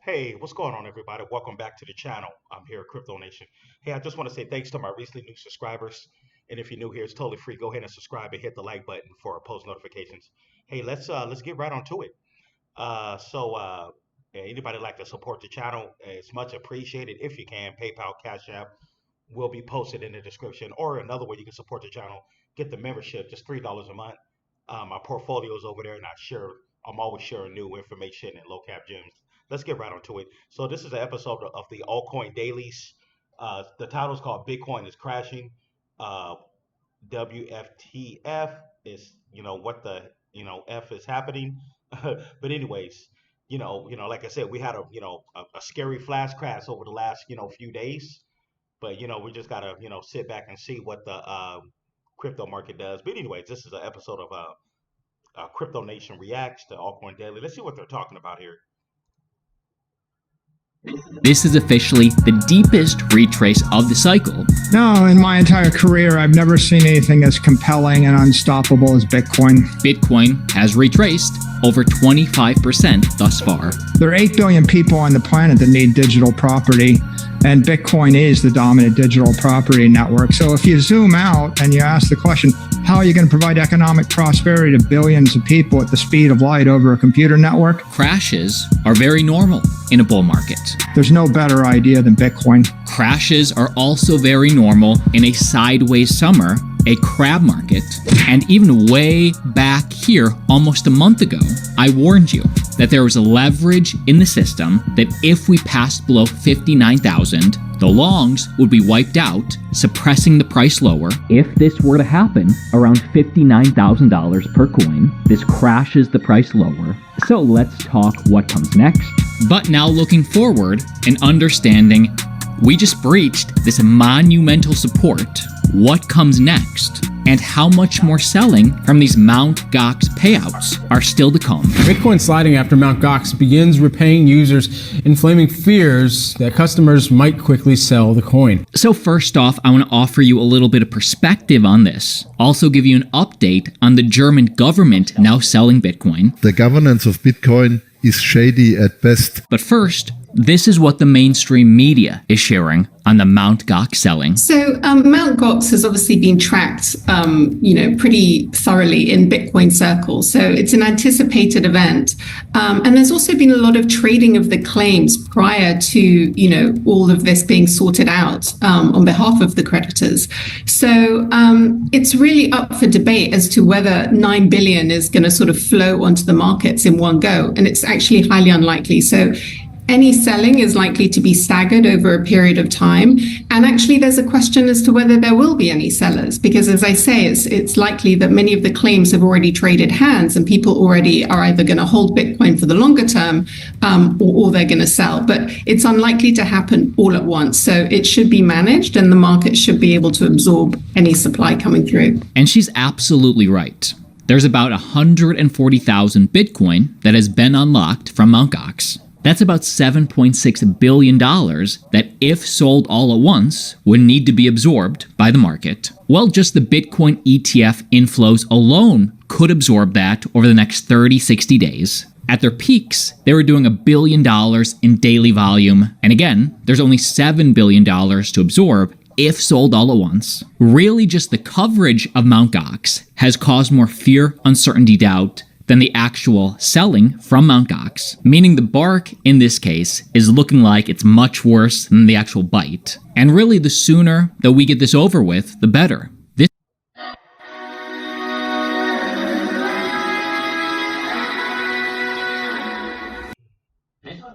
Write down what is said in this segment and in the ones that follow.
Hey, what's going on, everybody? Welcome back to the channel. I'm here at Crypto Nation. Hey, I just want to say thanks to my recently new subscribers. And if you're new here, it's totally free. Go ahead and subscribe and hit the like button for post notifications. Hey, let's get right onto it. Yeah, anybody like to support the channel? It's much appreciated. If you can, PayPal, Cash App will be posted in the description. Or another way you can support the channel, get the membership, just $3 a month. My portfolio is over there, and I'm always sharing new information and low cap gems. Let's get right onto it. So this is an episode of the Altcoin Dailies. The title is called "Bitcoin is Crashing." Uh, WFTF is what the F is happening. But anyways, like I said, we had a scary flash crash over the last few days. But we just gotta sit back and see what the crypto market does. But anyways, this is an episode of Crypto Nation Reacts to Altcoin Daily. Let's see what they're talking about here. This is officially the deepest retrace of the cycle. No, in my entire career, I've never seen anything as compelling and unstoppable as Bitcoin. Bitcoin has retraced over 25% thus far. There are 8 billion people on the planet that need digital property, and Bitcoin is the dominant digital property network. So if you zoom out and you ask the question, how are you going to provide economic prosperity to billions of people at the speed of light over a computer network? Crashes are very normal in a bull market. There's no better idea than Bitcoin. Crashes are also very normal in a sideways summer, a crab market, and even way back here, almost a month ago, I warned you that there was a leverage in the system that if we passed below 59,000, the longs would be wiped out, suppressing the price lower. If this were to happen around $59,000 per coin, this crashes the price lower. So let's talk what comes next. But now looking forward and understanding we just breached this monumental support. What comes next? And how much more selling from these Mt. Gox payouts are still to come. Bitcoin sliding after Mt. Gox begins repaying users, inflaming fears that customers might quickly sell the coin. So first off, I want to offer you a little bit of perspective on this. Also give you an update on the German government now selling Bitcoin. The governance of Bitcoin is shady at best. But first, this is what the mainstream media is sharing on the Mt. Gox selling. So Mt. Gox has obviously been tracked, pretty thoroughly in Bitcoin circles. So it's an anticipated event. And there's also been a lot of trading of the claims prior to, all of this being sorted out on behalf of the creditors. So it's really up for debate as to whether 9 billion is going to sort of flow onto the markets in one go. And it's actually highly unlikely. So any selling is likely to be staggered over a period of time. And actually, there's a question as to whether there will be any sellers, because as I say, it's likely that many of the claims have already traded hands and people already are either going to hold Bitcoin for the longer term or they're going to sell. But it's unlikely to happen all at once. So it should be managed and the market should be able to absorb any supply coming through. And she's absolutely right. There's about 140,000 Bitcoin that has been unlocked from Mt. Gox. That's about $7.6 billion that, if sold all at once, would need to be absorbed by the market. Well, just the Bitcoin ETF inflows alone could absorb that over the next 30, 60 days. At their peaks, they were doing $1 billion in daily volume. And again, there's only $7 billion to absorb if sold all at once. Really, just the coverage of Mt. Gox has caused more fear, uncertainty, doubt than the actual selling from Mt. Gox, meaning the bark in this case is looking like it's much worse than the actual bite. And really, the sooner that we get this over with, the better.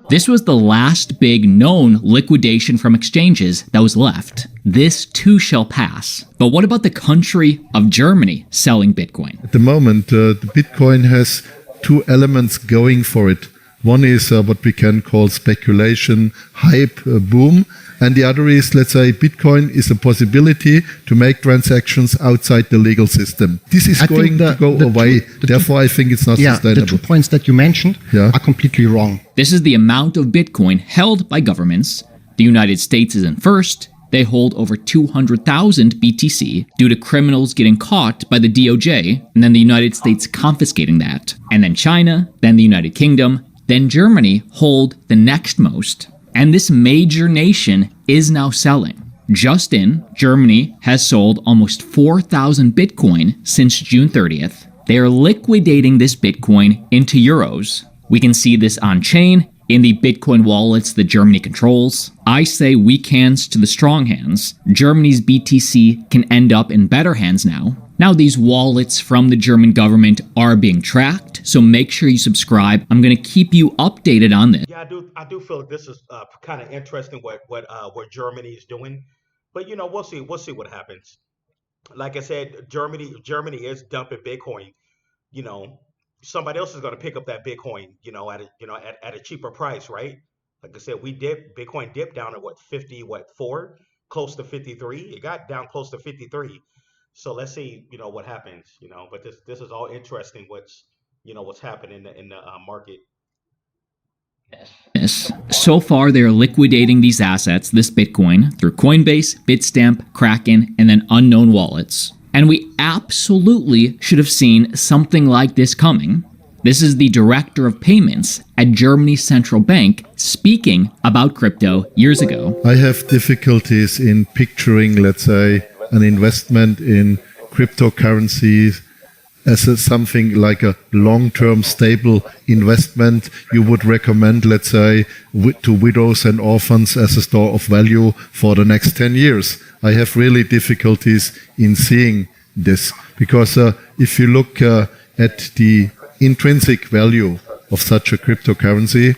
This was the last big known liquidation from exchanges that was left. This too shall pass. But what about the country of Germany selling Bitcoin? At the moment, the Bitcoin has 2 elements going for it. One is what we can call speculation, hype, boom. And the other is, let's say, Bitcoin is a possibility to make transactions outside the legal system. This is going to go away. Therefore, I think it's not sustainable. The 2 points that you mentioned are completely wrong. This is the amount of Bitcoin held by governments. The United States is in first. They hold over 200,000 BTC due to criminals getting caught by the DOJ, and then the United States confiscating that. And then China, then the United Kingdom, then Germany hold the next most, and this major nation is now selling. Just in, Germany has sold almost 4,000 Bitcoin since June 30th. They are liquidating this Bitcoin into euros. We can see this on chain in the Bitcoin wallets that Germany controls. I say weak hands to the strong hands. Germany's BTC can end up in better hands now. Now these wallets from the German government are being tracked, so make sure you subscribe. I'm going to keep you updated on this. Yeah, I do feel like this is kind of interesting what Germany is doing, but you know we'll see what happens. Like I said, Germany is dumping Bitcoin. You know, somebody else is going to pick up that Bitcoin. You know, at a cheaper price, right? Like I said, Bitcoin dipped down at what 50, what 4, close to 53. It got down close to 53. So let's see, you know, what happens. You know, but this is all interesting. What's happening in the market. So far, they are liquidating these assets, this Bitcoin, through Coinbase, Bitstamp, Kraken, and then unknown wallets. And we absolutely should have seen something like this coming. This is the director of payments at Germany's central bank speaking about crypto years ago. I have difficulties in picturing, let's say, an investment in cryptocurrencies as something like a long-term stable investment you would recommend, let's say, to widows and orphans as a store of value for the next 10 years. I have really difficulties in seeing this because if you look at the intrinsic value of such a cryptocurrency,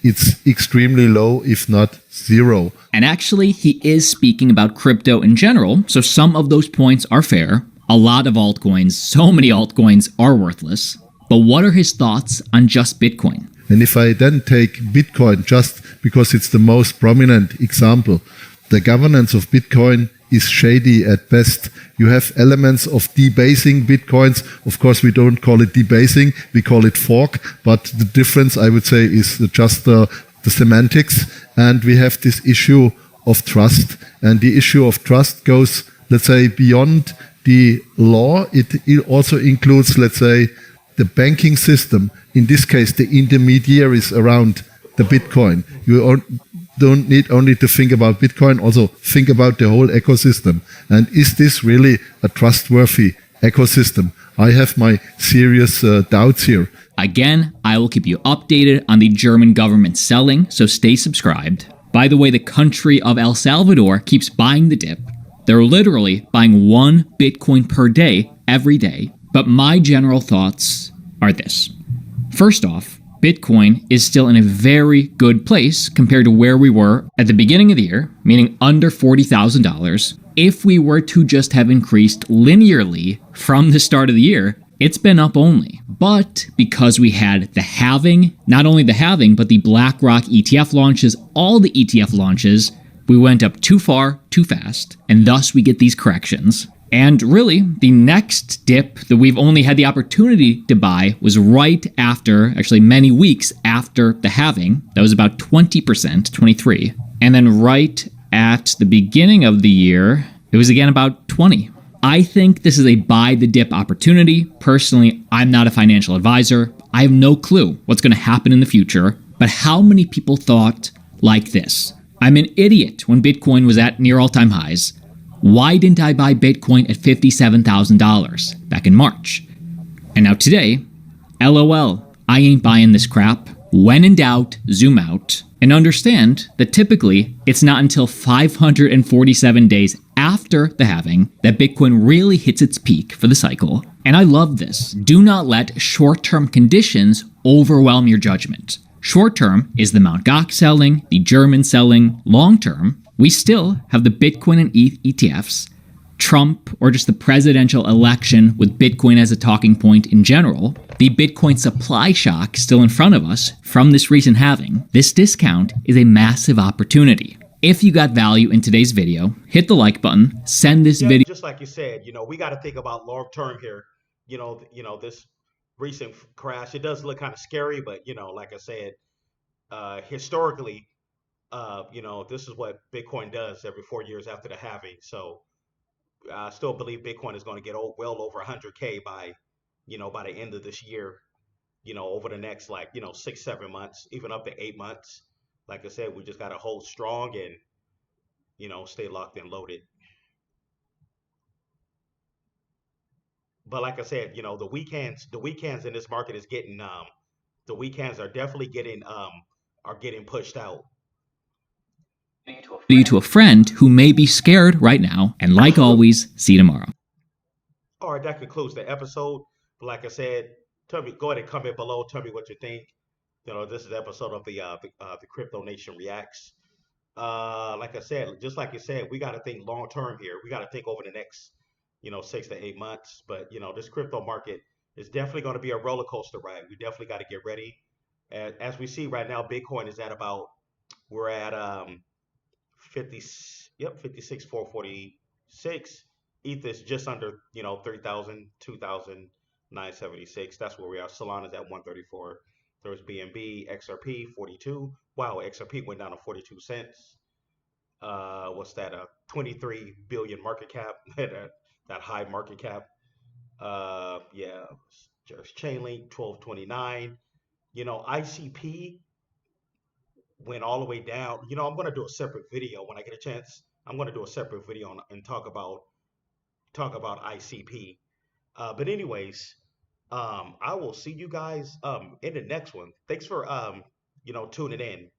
it's extremely low, if not zero. And actually, he is speaking about crypto in general, so some of those points are fair. A lot of altcoins, so many altcoins are worthless. But what are his thoughts on just Bitcoin? And if I then take Bitcoin just because it's the most prominent example, the governance of Bitcoin is shady at best. You have elements of debasing Bitcoins. Of course, we don't call it debasing, we call it fork. But the difference, I would say, is just the semantics. And we have this issue of trust. And the issue of trust goes, let's say, beyond the law. It also includes, let's say, the banking system. In this case, the intermediaries around the Bitcoin. You don't need only to think about Bitcoin, also think about the whole ecosystem. And is this really a trustworthy ecosystem? I have my serious doubts here. Again, I will keep you updated on the German government selling, so stay subscribed. By the way, the country of El Salvador keeps buying the dip. They're literally buying 1 Bitcoin per day, every day. But my general thoughts are this. First off, Bitcoin is still in a very good place compared to where we were at the beginning of the year, meaning under $40,000. If we were to just have increased linearly from the start of the year, it's been up only. But because we had the halving, not only the halving, but the BlackRock ETF launches, all the ETF launches, we went up too far, too fast, and thus we get these corrections. And really, the next dip that we've only had the opportunity to buy was right after, actually many weeks after the halving. That was about 20%, 23. And then right at the beginning of the year, it was again about 20. I think this is a buy the dip opportunity. Personally, I'm not a financial advisor. I have no clue what's going to happen in the future. But how many people thought like this? I'm an idiot when Bitcoin was at near all-time highs. Why didn't I buy Bitcoin at $57,000 back in March? And now today, LOL, I ain't buying this crap. When in doubt, zoom out and understand that typically it's not until 547 days after the halving that Bitcoin really hits its peak for the cycle. And I love this. Do not let short-term conditions overwhelm your judgment. Short-term is the Mt. Gox selling, the German selling. Long-term, we still have the Bitcoin and ETH ETFs, Trump, or just the presidential election with Bitcoin as a talking point in general, the Bitcoin supply shock still in front of us from this recent halving. This discount is a massive opportunity. If you got value in today's video, hit the like button, send this video. Just like you said, we got to think about long term here. This recent crash, it does look kind of scary, but like I said, historically, this is what Bitcoin does every 4 years after the halving. So I still believe Bitcoin is going to get well over 100K by the end of this year. over the next, like, 6, 7 months, even up to 8 months. Like I said, we just got to hold strong and, stay locked and loaded. But like I said, the weekends in this market is getting, the weekends are definitely getting pushed out. You to a friend who may be scared right now, and like always, see you tomorrow. All right, that concludes the episode. But like I said, go ahead and comment below. Tell me what you think. This is the episode of the Crypto Nation Reacts. Like I said, just like you said, we got to think long term here. We got to think over the next, 6 to 8 months. But this crypto market is definitely going to be a roller coaster ride. We definitely got to get ready. And as we see right now, Bitcoin is we're at 56,446. ETH is just under 3,000, 2,976. That's where we are. Solana's at 134. There's BNB, XRP 42. Wow, XRP went down to 42 cents. What's that? 23 billion market cap. that high market cap. Yeah, there's Chainlink 1229. ICP went all the way down. I'm going to do a separate video when I get a chance. I'm going to do a separate video and talk about ICP. But anyways, I will see you guys in the next one. Thanks for tuning in.